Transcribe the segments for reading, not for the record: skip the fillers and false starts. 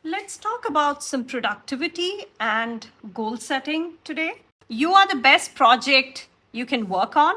Let's talk about some productivity and goal setting today. You are the best project you can work on.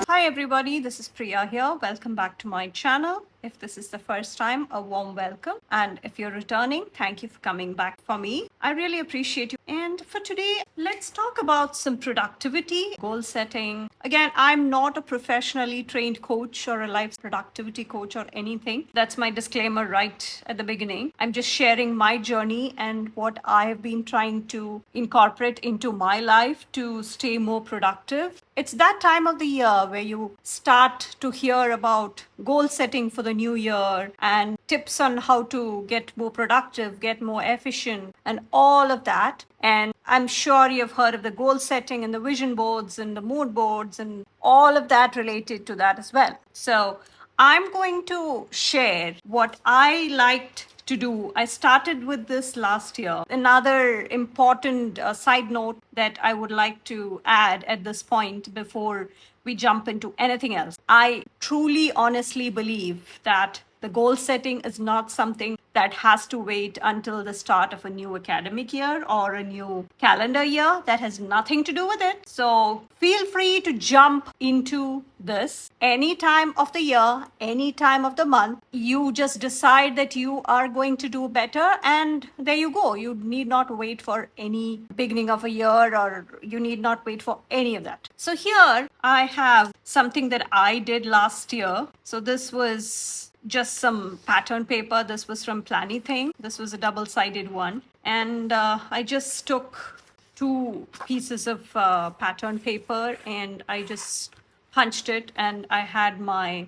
Hi everybody, this is Priya here. Welcome back to my channel. If this is the first time, a warm welcome. And if you're returning, thank you for coming back for me. I really appreciate you. And for today, let's talk about some productivity, goal setting. Again, I'm not a professionally trained coach or a life productivity coach or anything. That's my disclaimer right at the beginning. I'm just sharing my journey and what I have been trying to incorporate into my life to stay more productive. It's that time of the year where you start to hear about goal setting for the new year and tips on how to get more productive, get more efficient, and all of that. And I'm sure you've heard of the goal setting and the vision boards and the mood boards and all of that related to that as well. So I'm going to share what I liked to do. I started with this last year. Another important side note that I would like to add at this point before we jump into anything else. I truly, honestly believe that the goal setting is not something that has to wait until the start of a new academic year or a new calendar year. That has nothing to do with it. So feel free to jump into this any time of the year, any time of the month. You just decide that you are going to do better, and there you go. You need not wait for any beginning of a year, or you need not wait for any of that. So here I have something that I did last year. So this was just some pattern paper. This was from Planything. This was a double-sided one. And I just took two pieces of pattern paper and I just punched it, and I had my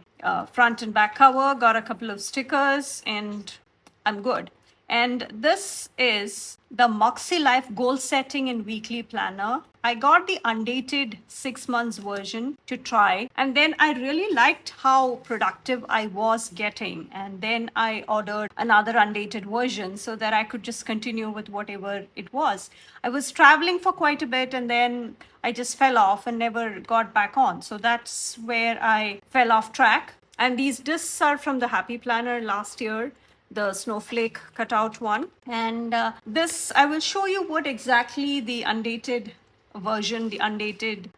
front and back cover, got a couple of stickers, and I'm good. And this is the Moxy Life Goal Setting and Weekly Planner. I got the undated 6 months version to try, and then I really liked how productive I was getting. And then I ordered another undated version so that I could just continue with whatever it was. I was traveling for quite a bit, and then I just fell off and never got back on. So that's where I fell off track. And these discs are from the Happy Planner last year, the snowflake cutout one. And this, I will show you what exactly the undated version, the undated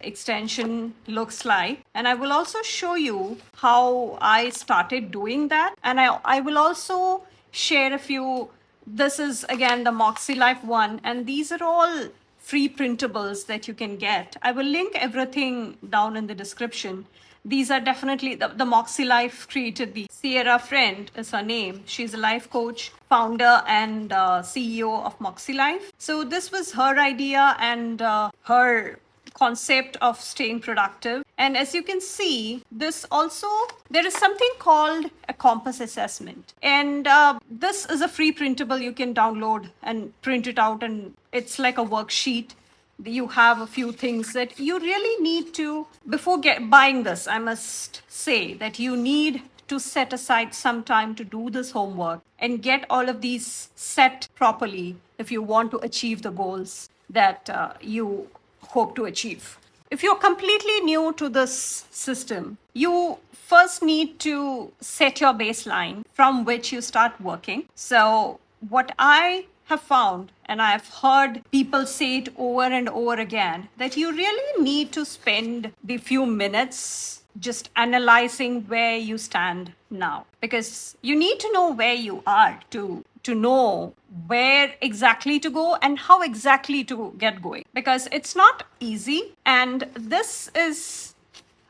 extension looks like. And I will also show you how I started doing that. And I will also share a few. This is again the Moxy Life one, and these are all free printables that you can get. I will link everything down in the description. These are definitely the Moxy Life created these. Sierra Friend is her name. She's a life coach, founder, and CEO of Moxy Life. So this was her idea and her concept of staying productive. And as you can see, this also, there is something called a compass assessment. And this is a free printable you can download and print it out, and it's like a worksheet. You have a few things that you really need to, before buying this, I must say that you need to set aside some time to do this homework and get all of these set properly if you want to achieve the goals that you hope to achieve. If you're completely new to this system, you first need to set your baseline from which you start working. So what I have found, and I've heard people say it over and over again, that you really need to spend the few minutes just analyzing where you stand now, because you need to know where you are to know where exactly to go and how exactly to get going, because it's not easy. And this is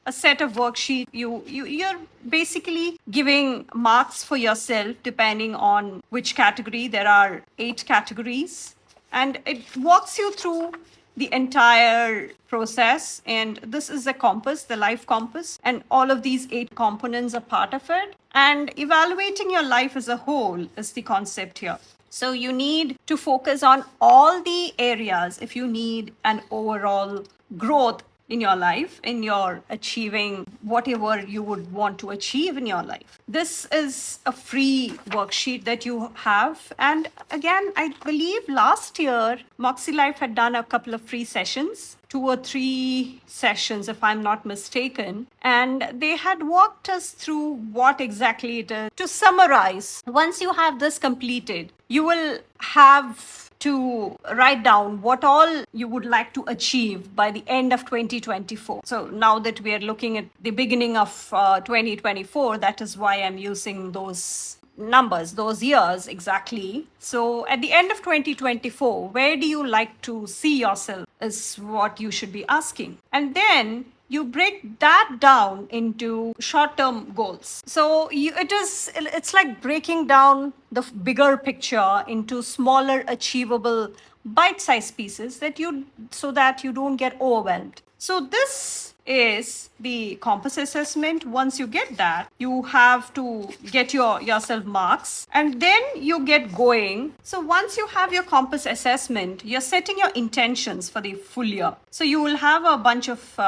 a set of worksheet. You're basically giving marks for yourself depending on which category. There are 8 categories, and it walks you through the entire process. And this is the compass, the life compass, and all of these 8 components are part of it. And evaluating your life as a whole is the concept here. So you need to focus on all the areas if you need an overall growth in your life, in your achieving whatever you would want to achieve in your life. This is a free worksheet that you have. And again, I believe last year, Moxy Life had done a couple of free sessions. 2 or 3 sessions, if I'm not mistaken, and they had walked us through what exactly it is. To summarize, once you have this completed, you will have to write down what all you would like to achieve by the end of 2024. So now that we are looking at the beginning of 2024, that is why I'm using those numbers, those years exactly. So at the end of 2024, where do you like to see yourself is what you should be asking. And then you break that down into short-term goals. So it's like breaking down the bigger picture into smaller, achievable, bite-sized pieces so that you don't get overwhelmed. So this is the compass assessment. Once you get that, you have to get yourself marks, and then you get going. So once you have your compass assessment, you're setting your intentions for the full year. So you will have a bunch of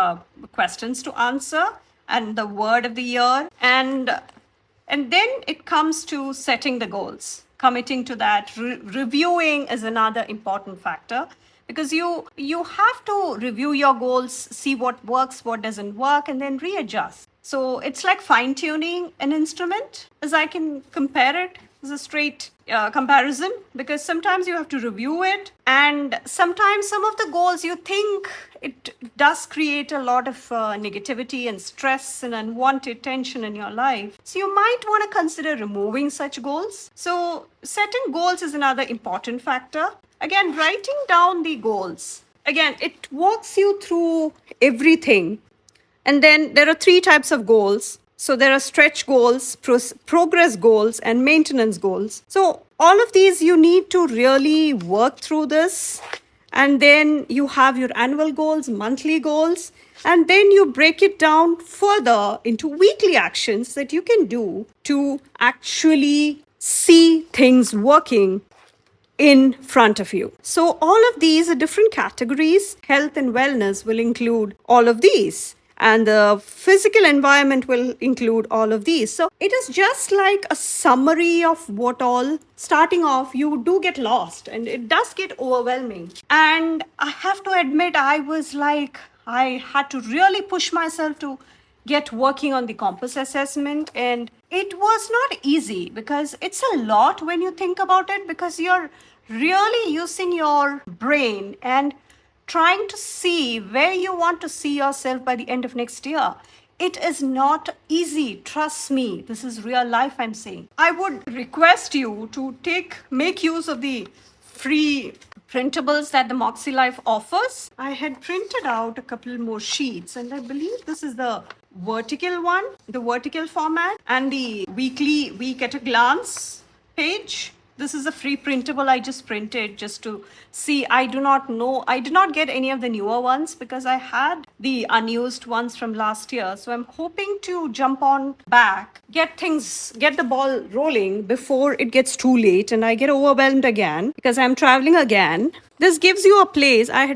questions to answer and the word of the year, and then it comes to setting the goals, committing to that. Reviewing is another important factor, because you have to review your goals, see what works, what doesn't work, and then readjust. So it's like fine tuning an instrument, as I can compare it as a straight comparison, because sometimes you have to review it, and sometimes some of the goals you think it does create a lot of negativity and stress and unwanted tension in your life. So you might want to consider removing such goals. So setting goals is another important factor. Again, writing down the goals. Again, it walks you through everything. And then there are 3 types of goals. So there are stretch goals, progress goals, and maintenance goals. So all of these, you need to really work through this. And then you have your annual goals, monthly goals, and then you break it down further into weekly actions that you can do to actually see things working in front of you. So all of these are different categories. Health and wellness will include all of these, and the physical environment will include all of these. So it is just like a summary of what all. Starting off, you do get lost and it does get overwhelming. And I have to admit, I had to really push myself to get working on the compass assessment, and it was not easy, because it's a lot when you think about it, because you're really using your brain and trying to see where you want to see yourself by the end of next year. It is not easy. Trust me. This is real life I'm saying. I would request you to make use of the free printables that the Moxy Life offers. I had printed out a couple more sheets, and I believe this is the vertical one, the vertical format, and the week at a glance page. This is a free printable I just printed just to see. I did not get any of the newer ones because I had the unused ones from last year. So I'm hoping to jump on back, get the ball rolling before it gets too late and I get overwhelmed again because I'm traveling again. This gives you a place. I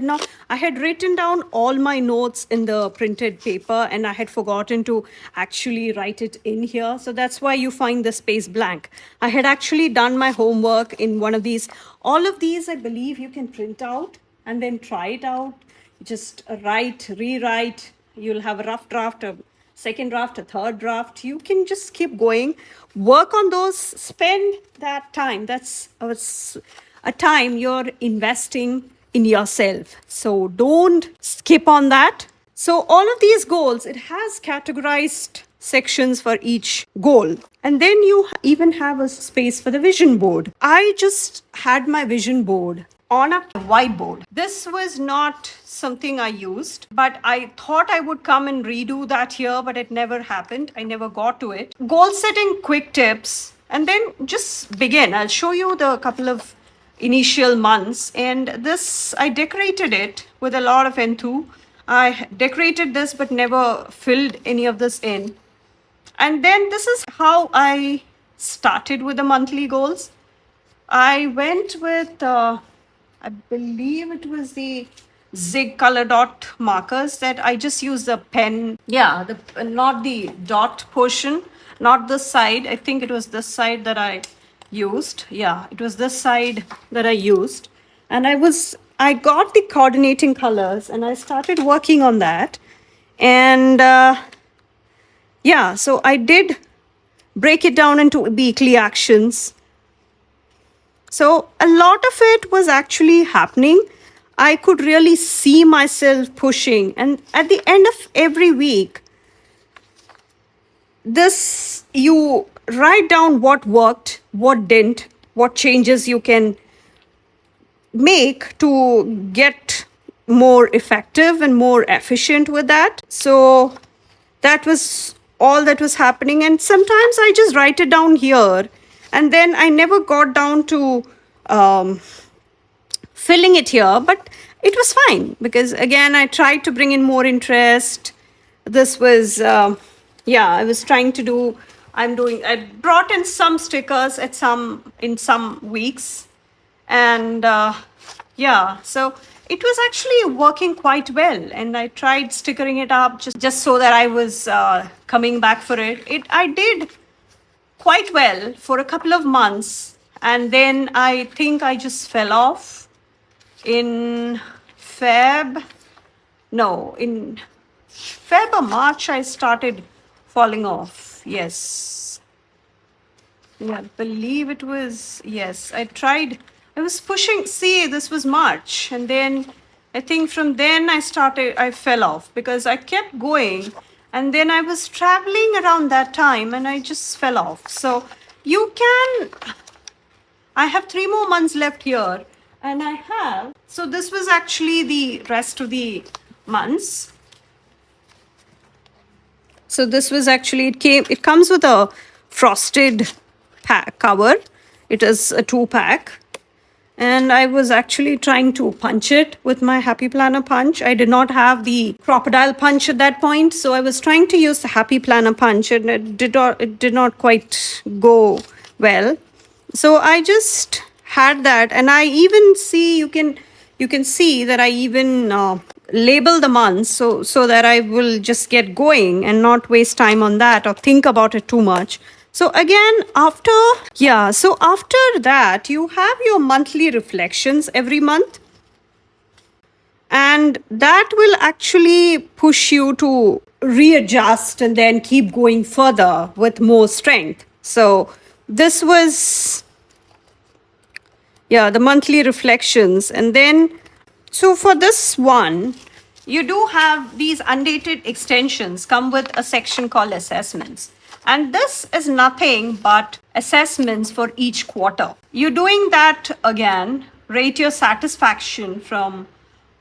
had written down all my notes in the printed paper, and I had forgotten to actually write it in here. So that's why you find the space blank. I had actually done my homework in one of these. All of these, I believe, you can print out and then try it out. Just write, rewrite. You'll have a rough draft, a second draft, a third draft. You can just keep going. Work on those. Spend that time. That's a time you're investing in yourself. So don't skip on that. So all of these goals, it has categorized sections for each goal. And then you even have a space for the vision board. I just had my vision board on a whiteboard. This was not something I used, but I thought I would come and redo that here, but it never happened. I never got to it. Goal setting quick tips, and then just begin. I'll show you the couple of initial months, and this, I decorated it with a lot of enthu. I decorated this but never filled any of this in. And then this is how I started with the monthly goals. I went with I believe it was the Zig color dot markers that I just used the pen. Yeah, not the dot portion, not this side. I think it was this side that I used. Yeah, it was this side that I used. And I was I got the coordinating colors and I started working on that. And yeah, so I did break it down into weekly actions. So a lot of it was actually happening. I could really see myself pushing. And at the end of every week, this you write down what worked, what didn't, what changes you can make to get more effective and more efficient with that. So that was all that was happening. And sometimes I just write it down here, and then I never got down to filling it here, but it was fine because again I tried to bring in more interest. This was yeah, I was trying to do, I brought in some stickers at some weeks. And yeah, so it was actually working quite well, and I tried stickering it up just so that I was coming back for it. I did quite well for a couple of months, and then I think I just fell off in in Feb or March. I started falling off. Yes, yeah, I believe it was. Yes, I was pushing. See, this was March. And then I think from then I fell off because I kept going. And then I was traveling around that time and I just fell off. So I have 3 more months left here. And so this was actually the rest of the months. So this was actually, it comes with a frosted cover. It is a 2-pack. And I was actually trying to punch it with my Happy Planner punch. I did not have the crocodile punch at that point. So I was trying to use the Happy Planner punch, and it did not quite go well. So I just had that. And I even see, you can see that I even label the months so that I will just get going and not waste time on that or think about it too much. So again, after that, you have your monthly reflections every month. And that will actually push you to readjust and then keep going further with more strength. So this was, the monthly reflections. And then, so for this one, you do have these undated extensions come with a section called assessments. And this is nothing but assessments for each quarter. You're doing that again, rate your satisfaction from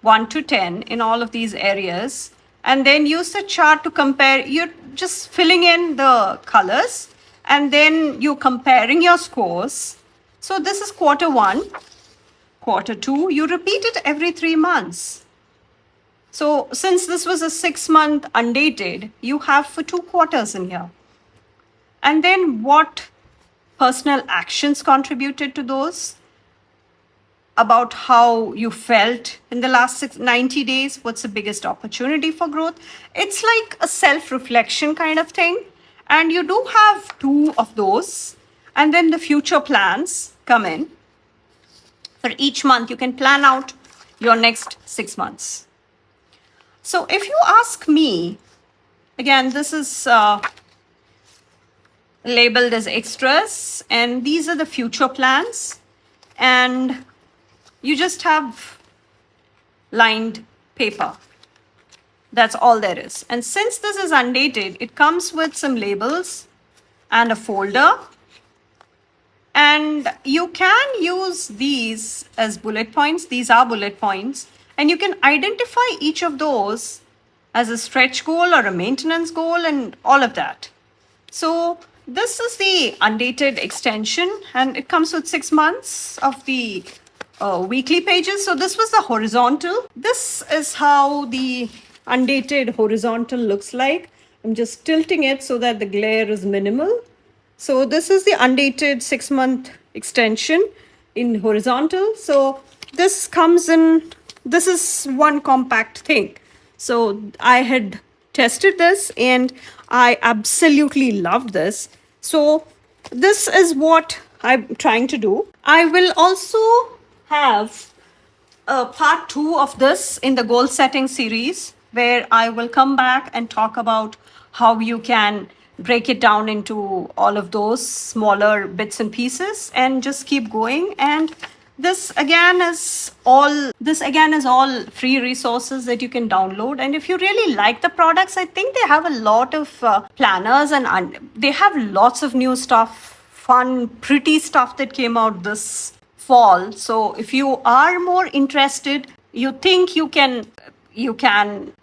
1 to 10 in all of these areas. And then use the chart to compare. You're just filling in the colors and then you're comparing your scores. So this is quarter 1, quarter 2. You repeat it every 3 months. So since this was a 6-month undated, you have for 2 quarters in here. And then what personal actions contributed to those, about how you felt in the last 90 days, what's the biggest opportunity for growth. It's like a self-reflection kind of thing. And you do have 2 of those. And then the future plans come in. For each month, you can plan out your next 6 months. So if you ask me, again, this is labeled as extras, and these are the future plans, and you just have lined paper. That's all there is. And since this is undated, it comes with some labels and a folder, and you can use these as bullet points. These are bullet points, and you can identify each of those as a stretch goal or a maintenance goal and all of that. So this is the undated extension, and it comes with 6 months of the weekly pages. So this was the horizontal. This is how the undated horizontal looks like. I'm just tilting it so that the glare is minimal. So this is the undated 6-month extension in horizontal. So this comes in, this is one compact thing. So I had tested this and I absolutely loved this. So this is what I'm trying to do. I will also have part two of this in the goal setting series, where I will come back and talk about how you can break it down into all of those smaller bits and pieces and just keep going. And this again is all free resources that you can download. And if you really like the products, I think they have a lot of planners, and they have lots of new stuff, fun, pretty stuff that came out this fall. So if you are more interested, you think you can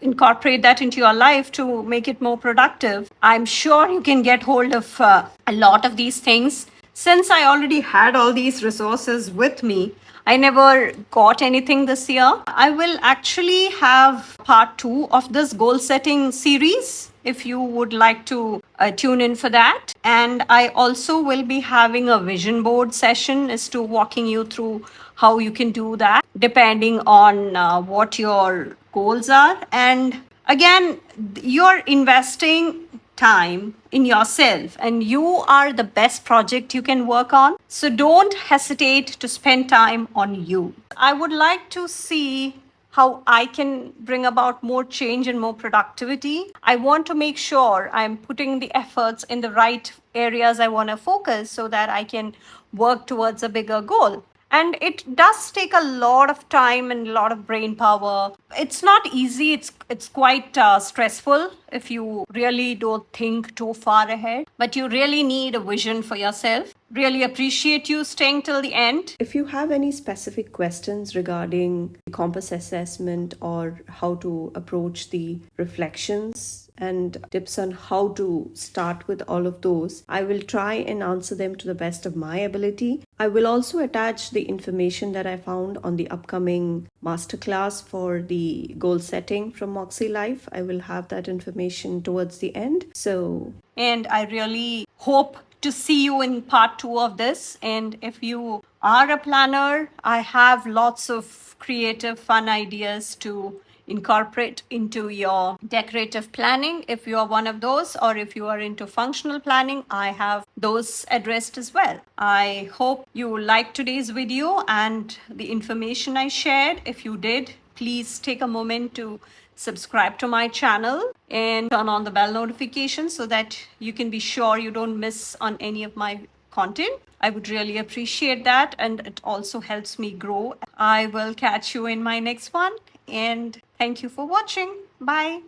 incorporate that into your life to make it more productive, I'm sure you can get hold of a lot of these things. Since I already had all these resources with me, I never got anything this year. I will actually have part two of this goal setting series if you would like to tune in for that. And I also will be having a vision board session as to walking you through how you can do that depending on what your goals are. And again, you're investing time in yourself, and you are the best project you can work on. So don't hesitate to spend time on you. I would like to see how I can bring about more change and more productivity. I want to make sure I'm putting the efforts in the right areas I want to focus so that I can work towards a bigger goal. And it does take a lot of time and a lot of brain power. It's not easy. It's quite stressful if you really don't think too far ahead, but you really need a vision for yourself. Really appreciate you staying till the end. If you have any specific questions regarding the compass assessment or how to approach the reflections and tips on how to start with all of those, I will try and answer them to the best of my ability. I will also attach the information that I found on the upcoming masterclass for the goal setting from Moxy Life. I will have that information towards the end. And I really hope to see you in part two of this. And if you are a planner, I have lots of creative, fun ideas to incorporate into your decorative planning. If you are one of those, or if you are into functional planning, I have those addressed as well. I hope you liked today's video and the information I shared. If you did, please take a moment to subscribe to my channel and turn on the bell notification so that you can be sure you don't miss on any of my content. I would really appreciate that, and it also helps me grow. I will catch you in my next one, and thank you for watching. Bye.